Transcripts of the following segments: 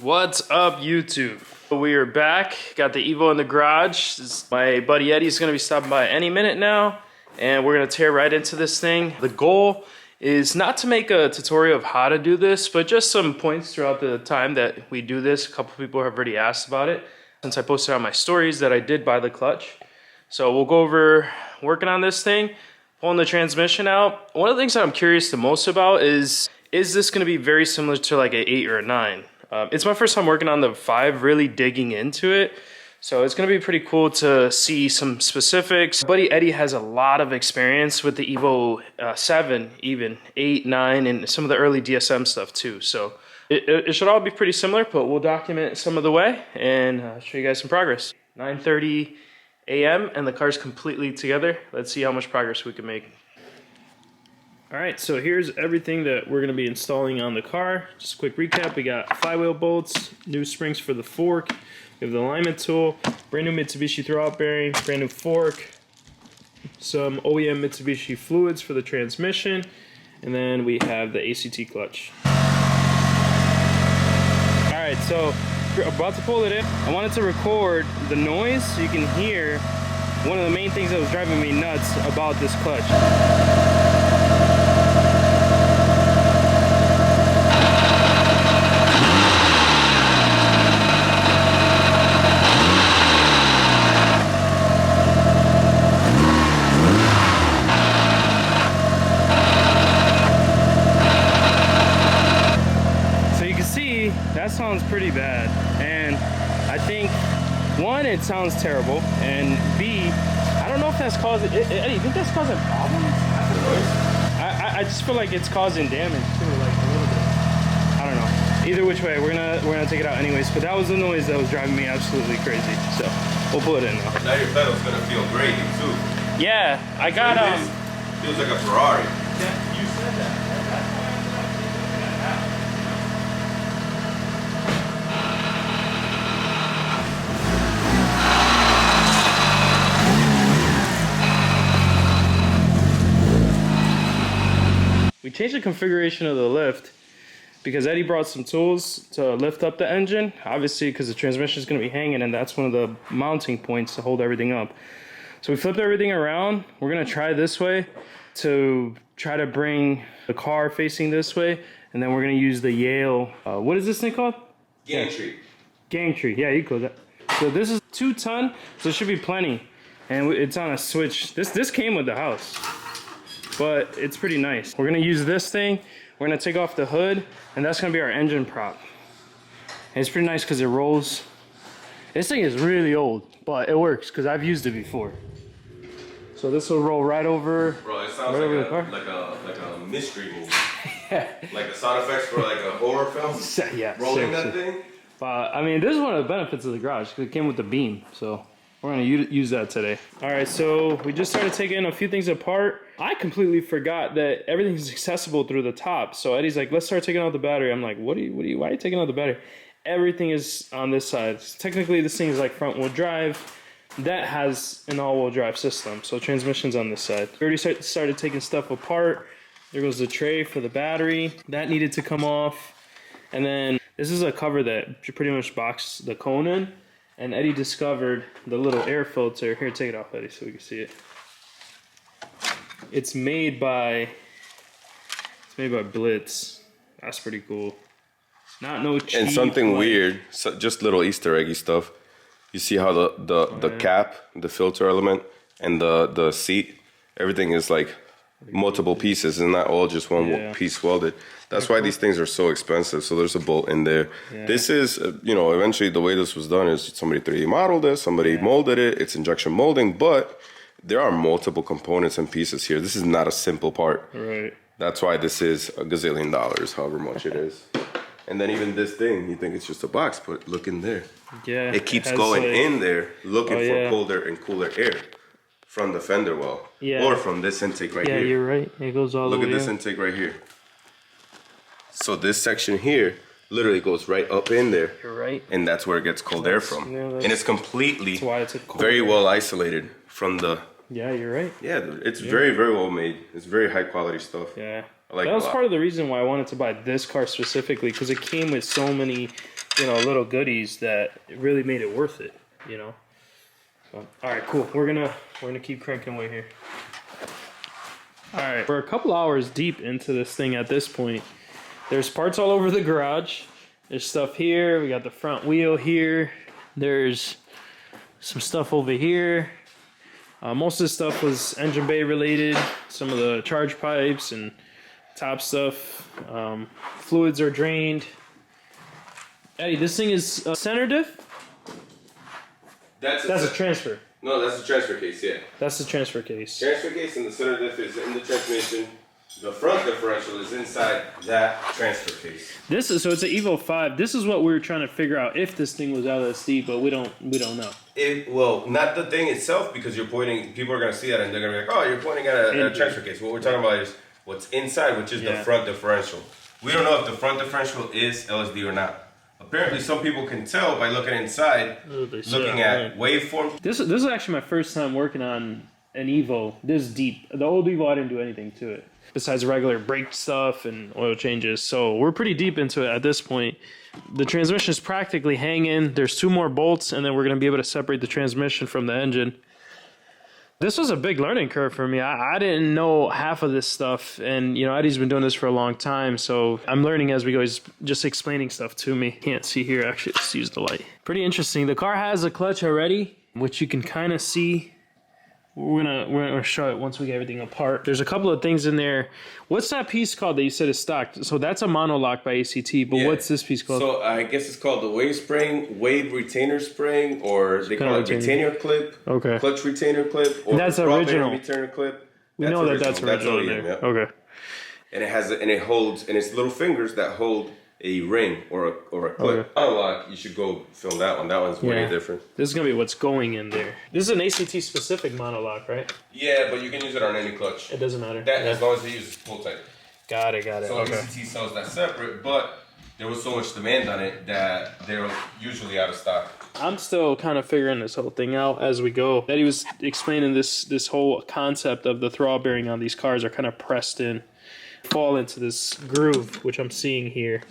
What's up, YouTube? We are back. Got the Evo in the garage. My buddy Eddie's gonna be stopping by any minute now, and we're gonna tear right into this thing. The goal is not to make a tutorial of how to do this, but just some points throughout the time that we do this. A couple people have already asked about it since I posted on my stories that I did buy the clutch. So we'll go over working on this thing, pulling the transmission out. One of the things that I'm curious the most about is this gonna be very similar to like an 8 or a 9? It's my first time working on the 5, really digging into it. So it's gonna be pretty cool to see some specifics. Buddy Eddie has a lot of experience with the Evo 7, even 8, 9, and some of the early DSM stuff too. So it should all be pretty similar, but we'll document some of the way and show you guys some progress. 9:30 a.m. and the car's completely together. Let's see how much progress we can make. All right, so here's everything that we're gonna be installing on the car. Just a quick recap, we got flywheel bolts, new springs for the fork, we have the alignment tool, brand new Mitsubishi throwout bearing, brand new fork, some OEM Mitsubishi fluids for the transmission, and then we have the ACT clutch. All right, so we're about to pull it in. I wanted to record the noise so you can hear one of the main things that was driving me nuts about this clutch. That sounds pretty bad, and I think, one, it sounds terrible, and B, I don't know if that's causing, Eddie, you think that's causing problems? I just feel like it's causing damage too, like a little bit. I don't know. Either which way, we're gonna take it out anyways, but that was the noise that was driving me absolutely crazy, so we'll pull it in now. Now your pedal's gonna feel great too. Yeah, I got, feels like a Ferrari. Yeah, you said that. We changed the configuration of the lift because Eddie brought some tools to lift up the engine, obviously because the transmission is going to be hanging and that's one of the mounting points to hold everything up. So we flipped everything around. We're going to try this way to try to bring the car facing this way, and then we're going to use the Yale, what is this thing called? Gantry. Gantry, yeah, you call that. So this is 2 ton, so it should be plenty. And it's on a switch. This came with the house, but it's pretty nice. We're gonna use this thing, we're gonna take off the hood, and that's gonna be our engine prop. And it's pretty nice because it rolls. This thing is really old, but it works because I've used it before. So this will roll right over. Bro, it sounds like a mystery movie. Yeah. Like the sound effects for like a horror film. Yeah. Rolling that thing. But I mean, this is one of the benefits of the garage because it came with the beam, so we're gonna use that today. All right, so we just started taking a few things apart. I completely forgot that everything is accessible through the top. So Eddie's like, let's start taking out the battery. I'm like, why are you taking out the battery? Everything is on this side. Technically, this thing is like front wheel drive. That has an all wheel drive system. So transmission's on this side. We already started taking stuff apart. There goes the tray for the battery. That needed to come off. And then this is a cover that pretty much boxed the cone in. And Eddie discovered the little air filter. Here, take it off, Eddie, so we can see it. It's made by Blitz. That's pretty cool. No cheap. And something weird, so just little Easter eggy stuff. You see how the cap, the filter element, and the seat, everything is like multiple pieces and not all just one piece welded. That's why these things are so expensive. So there's a bolt in there. Yeah. This is, eventually the way this was done is somebody 3D modeled it, somebody molded it, it's injection molding, but there are multiple components and pieces here. This is not a simple part. Right. That's why this is $1 gazillion, however much it is. And then even this thing, you think it's just a box, but look in there. Yeah. It keeps going in there, looking for colder and cooler air from the fender well. Yeah. Or from this intake right here. Yeah, you're right. It goes all the way Look at this intake right here. So this section here literally goes right up in there. You're right. And that's where it gets cold air from. Yeah, and it's completely very well isolated from the... Yeah, you're right. Yeah, it's very, very well made. It's very high quality stuff. Yeah. Like that was part of the reason why I wanted to buy this car specifically, because it came with so many you know, little goodies that really made it worth it, you know. So, all right, cool. We're gonna keep cranking away here. All right, we're a couple hours deep into this thing at this point. There's parts all over the garage. There's stuff here. We got the front wheel here. There's some stuff over here. Most of the stuff was engine bay related. Some of the charge pipes and top stuff. Fluids are drained. Eddie, this thing is a center diff? That's a transfer. No, that's the transfer case, yeah. That's the transfer case. Transfer case and the center diff is in the transmission. The front differential is inside that transfer case. So it's an Evo 5. This is what we were trying to figure out if this thing was LSD, but we don't know. Well, not the thing itself, because you're pointing, people are going to see that and they're going to be like, oh, you're pointing at a transfer case. What we're talking about is what's inside, which is the front differential. We don't know if the front differential is LSD or not. Apparently, some people can tell by looking inside, looking at waveform. This is actually my first time working on an Evo this deep. The old Evo, I didn't do anything to it besides regular brake stuff and oil changes. So we're pretty deep into it at this point. The transmission is practically hanging. There's 2 more bolts, and then we're going to be able to separate the transmission from the engine. This was a big learning curve for me. I didn't know half of this stuff, and you know, Eddie's been doing this for a long time, so I'm learning as we go. He's just explaining stuff to me. Can't see here, actually, let's use the light. Pretty interesting. The car has a clutch already, which you can kind of see. We're gonna show it once we get everything apart. There's a couple of things in there. What's that piece called that you said is stock? So that's a monolock by ACT, but what's this piece called? So I guess it's called the wave retainer spring, or they call it retainer clip. Okay. Clutch retainer clip, or that's original retainer clip. We know that's original there. Yeah. Okay. And it holds, and it's little fingers that hold a ring or a clip. Okay. Unlock, you should go film that one. That one's way different. This is gonna be what's going in there. This is an ACT specific monolock, right? Yeah, but you can use it on any clutch. It doesn't matter. As long as you use pull type. Got it. So ACT sells that separate, but there was so much demand on it that they're usually out of stock. I'm still kind of figuring this whole thing out as we go. Eddie was explaining this whole concept of the throttle bearing on these cars are kind of pressed in, fall into this groove, which I'm seeing here.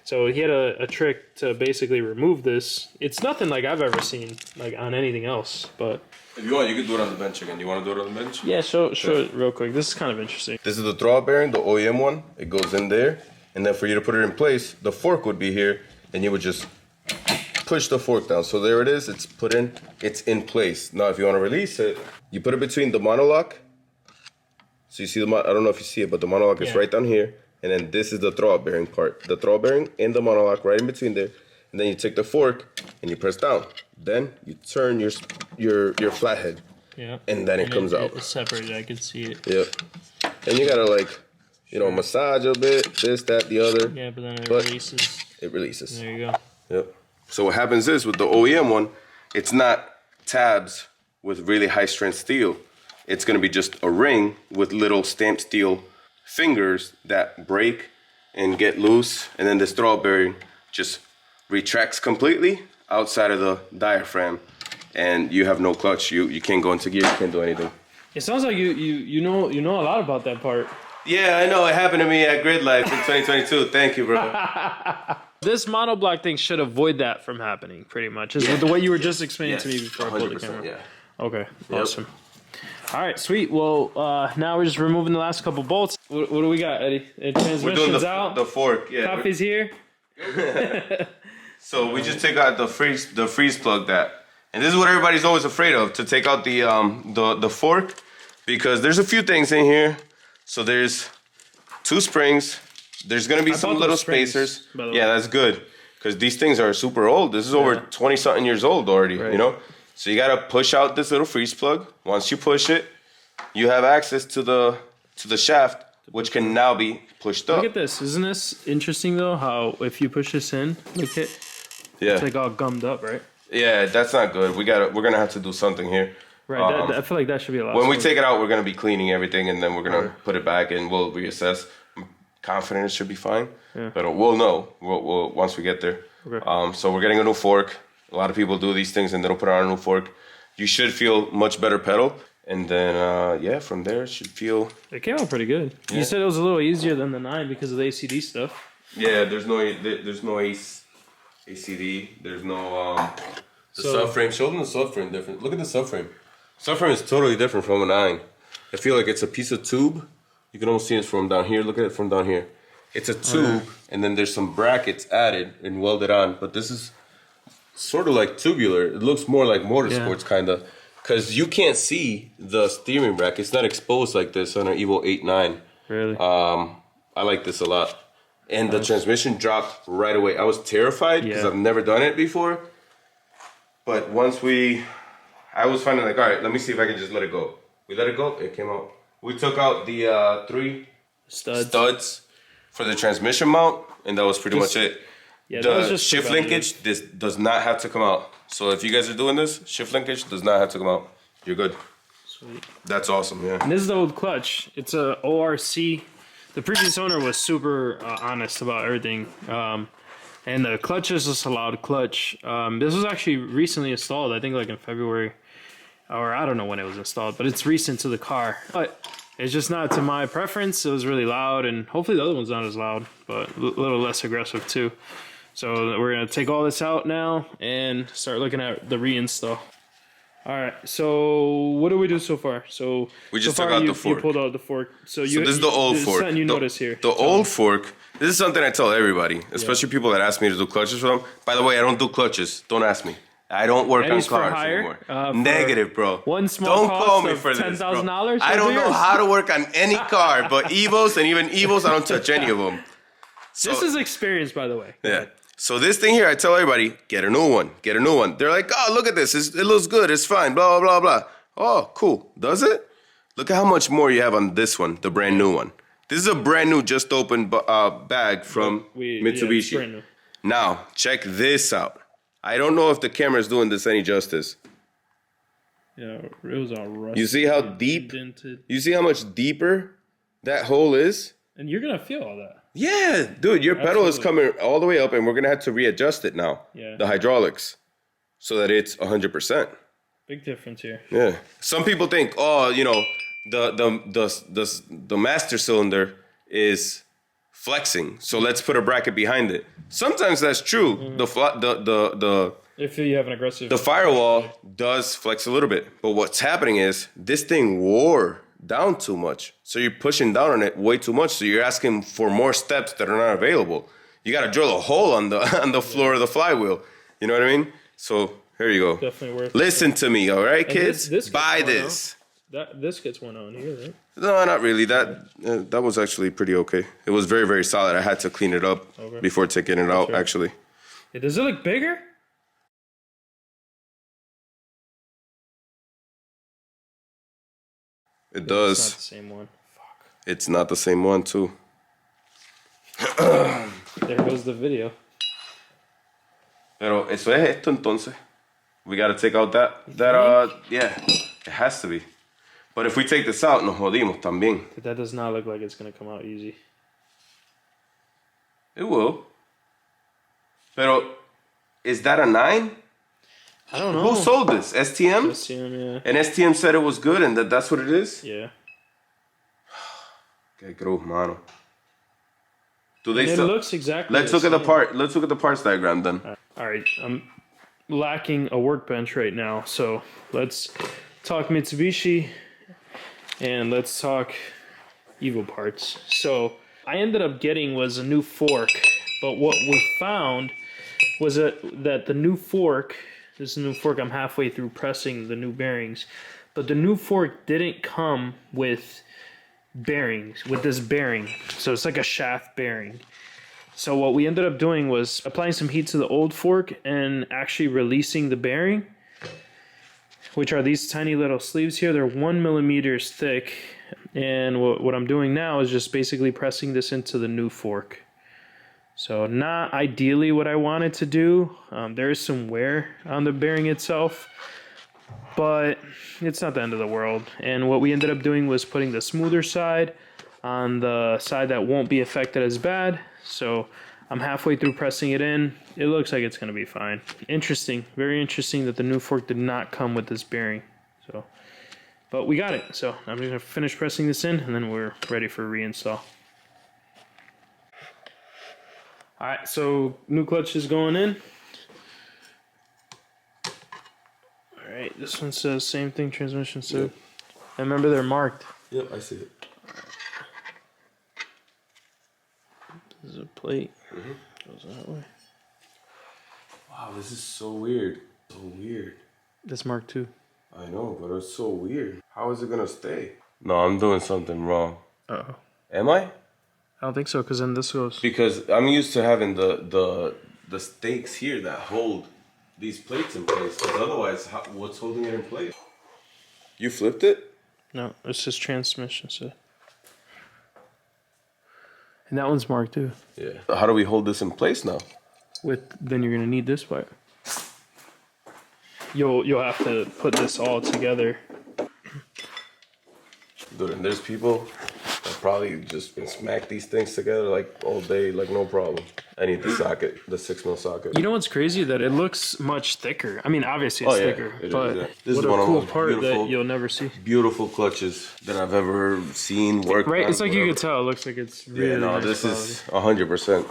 So he had a trick to basically remove this. It's nothing like I've ever seen like on anything else, but if you want, you can do it on the bench again. You want to do it on the bench? Yeah, show it real quick. This is kind of interesting. This is the throttle bearing, the OEM one. It goes in there, and then for you to put it in place, the fork would be here, and you would just push the fork down. So there it is. It's put in. It's in place. Now, if you want to release it, you put it between the monolock. So you see I don't know if you see it, but the monolock is right down here. And then this is the throttle bearing part. The throttle bearing and the monolock right in between there. And then you take the fork and you press down. Then you turn your flathead. Yeah. And then it comes out. It's separated, I can see it. Yep. And you gotta massage a bit, this, that, the other. Yeah, but then it releases. It releases. There you go. Yep. So what happens is with the OEM one, it's not tabs with really high strength steel. It's gonna be just a ring with little stamped steel fingers that break and get loose, and then this throttle bearing just retracts completely outside of the diaphragm, and you have no clutch. You can't go into gear. You can't do anything. It sounds like you know a lot about that part. Yeah, I know. It happened to me at Grid Life in 2022. Thank you, bro. This monoblock thing should avoid that from happening, pretty much. Is the way you were just explaining to me before I pulled the camera. Yeah. Okay. Awesome. All right, sweet. Well, now we're just removing the last couple bolts. What do we got, Eddie? Transmission's out. The fork, yeah. Coffee's here. So we just take out the freeze plug and this is what everybody's always afraid of, to take out the fork, because there's a few things in here. So there's 2 springs. There's gonna be some little spacers. Yeah, that's good, because these things are super old. This is over 20-something years old already, you know? So you gotta push out this little freeze plug. Once you push it, you have access to the shaft, which can now be pushed up. Look at this. Isn't this interesting though? How if you push this in, look it. Yeah. It's like all gummed up, right? Yeah, that's not good. We're gonna have to do something here. Right. I feel like that should be a lot. When we take it out, we're gonna be cleaning everything, and then we're gonna put it back, and we'll reassess. I'm confident it should be fine, but we'll know. We'll once we get there. Okay. So we're getting a new fork. A lot of people do these things and they don't put on a new fork. You should feel much better pedal. And then, from there, it should feel... It came out pretty good. Yeah. You said it was a little easier than the 9 because of the ACD stuff. Yeah, there's no ACD. There's no the subframe. Show them the subframe different. Look at the subframe. Subframe is totally different from a 9. I feel like it's a piece of tube. You can almost see it from down here. Look at it from down here. It's a tube, and then there's some brackets added and welded on. But this is sort of like tubular. It looks more like motorsports kind of, because you can't see the steering rack. It's not exposed like this on our Evo 8-9. Really? I like this a lot. And the transmission dropped right away. I was terrified because I've never done it before. But once I was finding like, all right, let me see if I can just let it go. We let it go, it came out. We took out the 3 studs for the transmission mount, and that was pretty much it. Yeah, the shift linkage, this does not have to come out. So if you guys are doing this, shift linkage does not have to come out. You're good. Sweet. That's awesome, yeah. And this is the old clutch. It's a ORC. The previous owner was super honest about everything. And the clutch is just a loud clutch. This was actually recently installed, I think like in February. Or I don't know when it was installed, but it's recent to the car. But it's just not to my preference. It was really loud, and hopefully the other one's not as loud, but a little less aggressive too. So we're gonna take all this out now and start looking at the reinstall. All right, so what do we do so far? So we just took out the fork. You pulled out the fork. So this is the old fork. Something you notice here. The old fork. This is something I tell everybody, especially people that ask me to do clutches for them. By the way, I don't do clutches. Don't ask me. I don't work on cars anymore. Negative, bro. One small don't call me for this, bro. I don't know how to work on any car, but Evos and even Evos, I don't touch any of them. So, this is experience, by the way. Yeah. So this thing here, I tell everybody, get a new one. Get a new one. They're like, oh, look at this. It looks good. It's fine. Blah, blah, blah, blah. Oh, cool. Does it? Look at how much more you have on this one, the brand new one. This is a brand new, just opened bag from Mitsubishi. Yeah, brand new. Now, check this out. I don't know if the camera is doing this any justice. Yeah, it was all rusty. You see how deep? Dented. You see how much deeper that hole is? And you're going to feel all that. Yeah, dude, your pedal is coming all the way up, and we're going to have to readjust it now. Yeah. The hydraulics, so that it's 100%. Big difference here. Yeah. Some people think, oh, you know, the master cylinder is flexing, so let's put a bracket behind it. Sometimes that's true. Mm-hmm. If you have an aggressive, the firewall does flex a little bit, but what's happening is this thing wore down too much, so you're pushing down on it way too much. So you're asking for more steps that are not available. You got to drill a hole on the floor of the flywheel. You know what I mean? So here you go. Definitely worth. Listen to me, all right, kids. Buy this. This gets one on here, right? No, not really. That was actually pretty okay. It was very, very solid. I had to clean it up before taking it out, actually. Yeah, does it look bigger? It does. It's not the same one. Fuck. It's not the same one, too. There goes the video. Pero eso es esto, entonces. We got to take out that, yeah, it has to be. But if we take this out, nos jodimos también. That does not look like it's going to come out easy. It will. Pero, is that a 9? I don't know. Who sold this? STM? STM, yeah. And STM said it was good and that's what it is? Yeah. Que cruz, mano. Do they still... It looks exactly Let's look at the part. Let's look at the parts diagram then. All right. I'm lacking a workbench right now, so let's talk Mitsubishi and let's talk Evo parts. So I ended up getting was a new fork, but what we found was that the new fork, this is a new fork, I'm halfway through pressing the new bearings, but the new fork didn't come with bearings, with this bearing. So it's like a shaft bearing. So what we ended up doing was applying some heat to the old fork and actually releasing the bearing, which are these tiny little sleeves here. They're 1 millimeter thick. And what I'm doing now is just basically pressing this into the new fork. So not ideally what I wanted to do. There is some wear on the bearing itself, but it's not the end of the world. And what we ended up doing was putting the smoother side on the side that won't be affected as bad. So I'm halfway through pressing it in. It looks like it's going to be fine. Interesting, very interesting that the new fork did not come with this bearing. So, but we got it. So I'm just going to finish pressing this in and then we're ready for reinstall. All right, so new clutch is going in. This one says same thing, transmission soap. I remember they're marked. Yep, I see it. This is a plate. Goes that way. Wow, this is so weird. So weird. That's marked too. I know, but it's so weird. How is it gonna stay? No, I'm doing something wrong. Uh-oh. Am I? I don't think so, because then this goes... Because I'm used to having the stakes here that hold these plates in place. Because otherwise, what's holding it in place? You flipped it? No, it's just transmission soap. And that one's marked too. Yeah. How do we hold this in place now? Then you're gonna need this part. You'll have to put this all together. Dude, and there's people that probably just can smack these things together like all day, like no problem. I need the socket, the 6mm socket. You know what's crazy? That it looks much thicker. I mean, obviously it's thicker, but This what is one a of cool those part that you'll never see. Beautiful clutches that I've ever seen work. Right, it's like you could tell. It looks like it's really nice this quality. is 100%.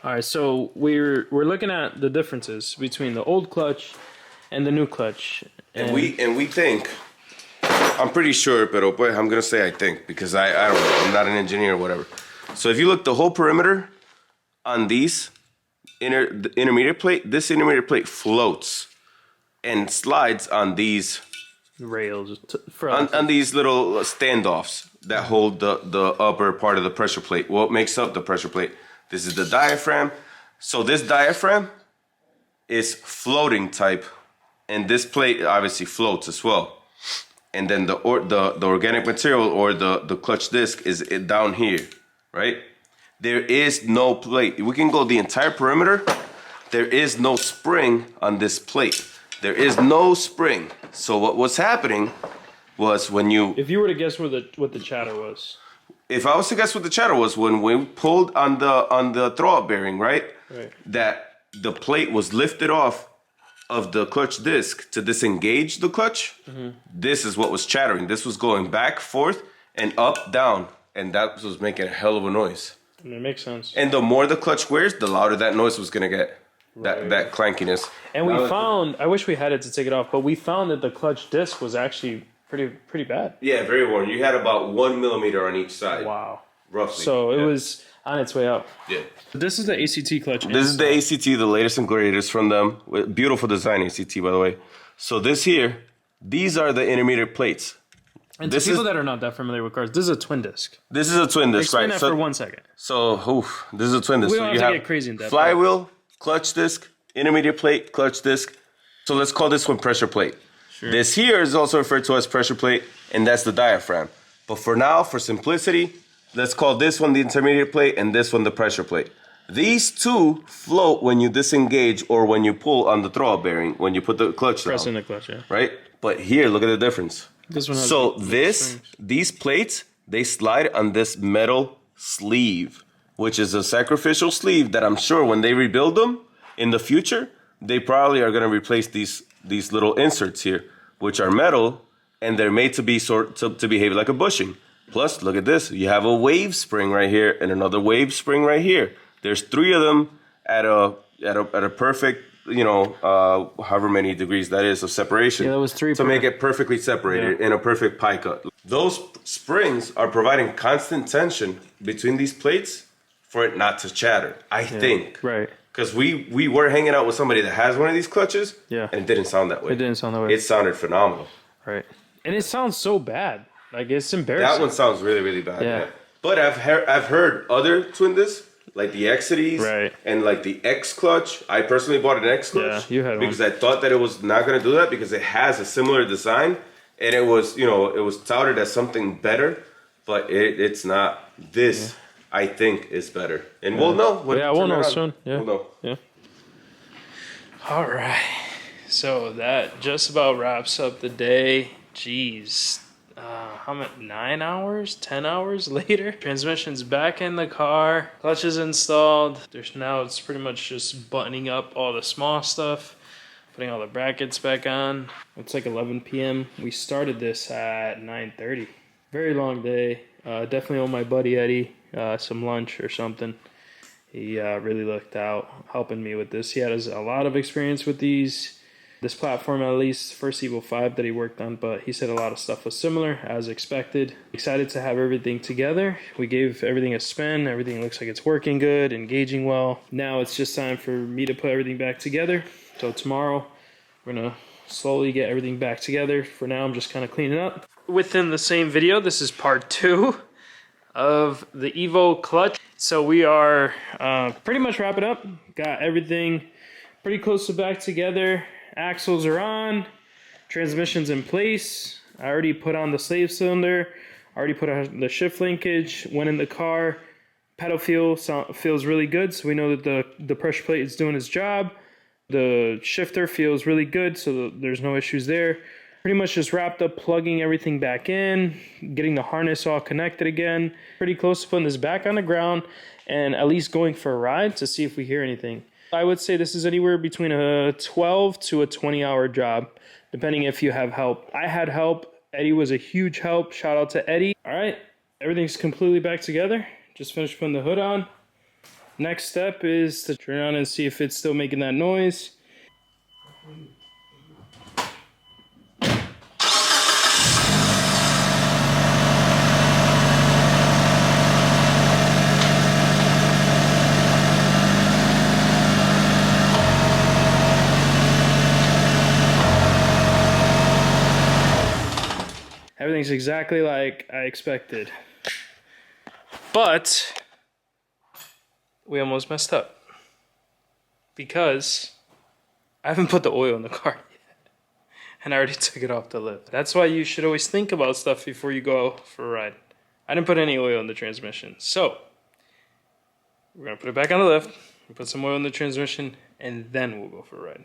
All right, so we're looking at the differences between the old clutch and the new clutch, And we think, I'm pretty sure, but I'm gonna say I think because I don't know, I'm not an engineer or whatever. So if you look the whole perimeter on these the intermediate plate, this intermediate plate floats and slides on these rails on these little standoffs that hold the upper part of the pressure plate. What makes up the pressure plate? This is the diaphragm. So this diaphragm is floating type, and this plate obviously floats as well. And then the organic material or the clutch disc is down here, right? There is no plate. We can go the entire perimeter. There is no spring on this plate. There is no spring. So what was happening was when you... If you were to guess what the chatter was. If I was to guess what the chatter was, when we pulled on the throwout bearing, right? Right. That the plate was lifted off of the clutch disc to disengage the clutch. This is what was chattering. This was going back, forth, and up, down. And that was making a hell of a noise. I mean, it makes sense. And the more the clutch wears, the louder that noise was gonna get. That clankiness. And we found, I wish we had it to take it off, but we found that the clutch disc was actually pretty bad. Yeah, very worn. You had about 1 millimeter on each side. Wow. Roughly. So it was on its way up. Yeah. This is the ACT clutch. This is the ACT, the latest and greatest from them. Beautiful design ACT, by the way. So this here, these are the intermediate plates. And to people that are not that familiar with cars, this is a twin disc. This is a twin disc, Explain right? that for 1 second. So, this is a twin disc. We don't so have to get crazy in depth. Flywheel, clutch disc, intermediate plate, clutch disc. So let's call this one pressure plate. Sure. This here is also referred to as pressure plate, and that's the diaphragm. But for now, for simplicity, let's call this one the intermediate plate and this one the pressure plate. These two float when you disengage or when you pull on the throwout bearing, when you put the clutch down. Press in the clutch, yeah. Right? But here, look at the difference. This one has these plates, they slide on this metal sleeve, which is a sacrificial sleeve that I'm sure when they rebuild them in the future, they probably are going to replace these little inserts here, which are metal, and they're made to be to behave like a bushing. Plus, look at this. You have a wave spring right here and another wave spring right here. There's 3 of them at a perfect, however many degrees that is of separation. Yeah, that was 3 to make it perfectly separated in a perfect pie cut. Those springs are providing constant tension between these plates for it not to chatter. I think. Right. Because we were hanging out with somebody that has one of these clutches. Yeah. And it didn't sound that way. It didn't sound that way. It sounded phenomenal. Right. And it sounds so bad. Like, it's embarrassing. That one sounds really, really bad. Yeah. But I've heard other twin discs, like the Exities and like the X clutch. I personally bought an X clutch because I thought that it was not going to do that because it has a similar design and it was, it was touted as something better, but it's not. This, I think, is better. And we'll know. We'll know soon. Yeah. We'll know. Yeah. All right. So that just about wraps up the day. Jeez. How many? 9 hours? 10 hours later? Transmission's back in the car. Clutch is installed. It's pretty much just buttoning up all the small stuff. Putting all the brackets back on. It's like 11 p.m. We started this at 9:30. Very long day. Definitely owe my buddy Eddie some lunch or something. He really looked out helping me with this. He had a lot of experience with these this platform, at least first Evo 5 that he worked on, but he said a lot of stuff was similar as expected. Excited to have everything together. We gave everything a spin. Everything looks like it's working good, engaging well. Now it's just time for me to put everything back together. So tomorrow we're gonna slowly get everything back together. For now, I'm just kind of cleaning up. Within the same video, this is part 2 of the Evo clutch. So we are pretty much wrapping up. Got everything pretty close to back together. Axles are on, transmission's in place. I already put on the slave cylinder, already put on the shift linkage, went in the car. Pedal feels really good, so we know that the pressure plate is doing its job. The shifter feels really good, so there's no issues there. Pretty much just wrapped up plugging everything back in, getting the harness all connected again. Pretty close to putting this back on the ground and at least going for a ride to see if we hear anything. I would say this is anywhere between a 12 to a 20-hour job, depending if you have help. I had help. Eddie was a huge help. Shout out to Eddie. All right, everything's completely back together. Just finished putting the hood on. Next step is to turn it on and see if it's still making that noise. Everything's exactly like I expected. But we almost messed up because I haven't put the oil in the car yet. And I already took it off the lift. That's why you should always think about stuff before you go for a ride. I didn't put any oil in the transmission. So we're gonna put it back on the lift, put some oil in the transmission, and then we'll go for a ride.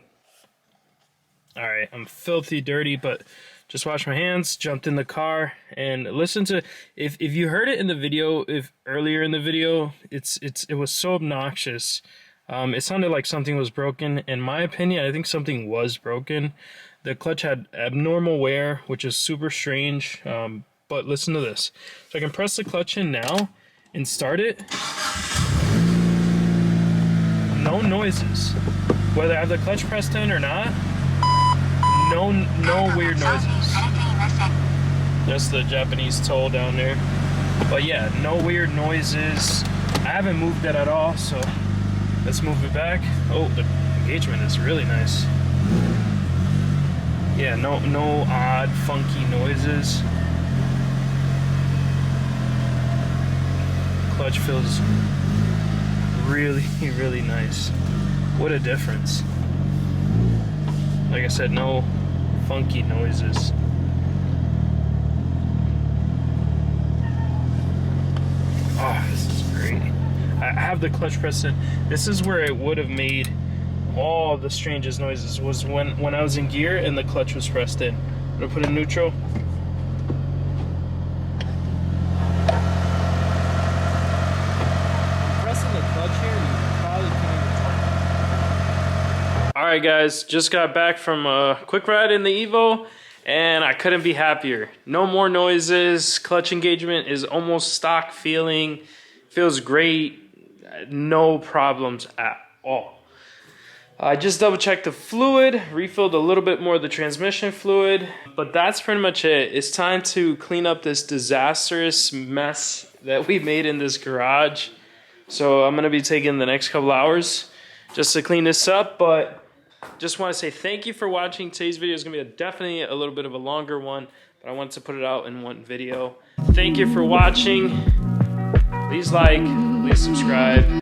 All right, I'm filthy dirty, but just washed my hands, jumped in the car, and listen to, if you heard it in the video, if earlier in the video, it was so obnoxious. It sounded like something was broken. In my opinion, I think something was broken. The clutch had abnormal wear, which is super strange. But listen to this. So I can press the clutch in now and start it. No noises. Whether I have the clutch pressed in or not, no weird noises. That's the Japanese toll down there. But yeah, no weird noises. I haven't moved it at all, so let's move it back. Oh, the engagement is really nice. Yeah, no odd, funky noises. Clutch feels really, really nice. What a difference. Like I said, no funky noises. Oh, this is great. I have the clutch pressed in. This is where it would have made all the strangest noises, was when I was in gear and the clutch was pressed in. I'm gonna put in neutral. Pressing the clutch here, you probably can't even turn. All right, guys, just got back from a quick ride in the Evo, and I couldn't be happier. No more noises. Clutch engagement is almost stock feeling. Feels great. No problems at all. I just double checked the fluid, refilled a little bit more of the transmission fluid, but that's pretty much it. It's time to clean up this disastrous mess that we made in this garage. So I'm gonna be taking the next couple hours just to clean this up, but just want to say thank you for watching. Today's video is gonna be definitely a little bit of a longer one, but I wanted to put it out in one video. Thank you for watching. Please like, please subscribe.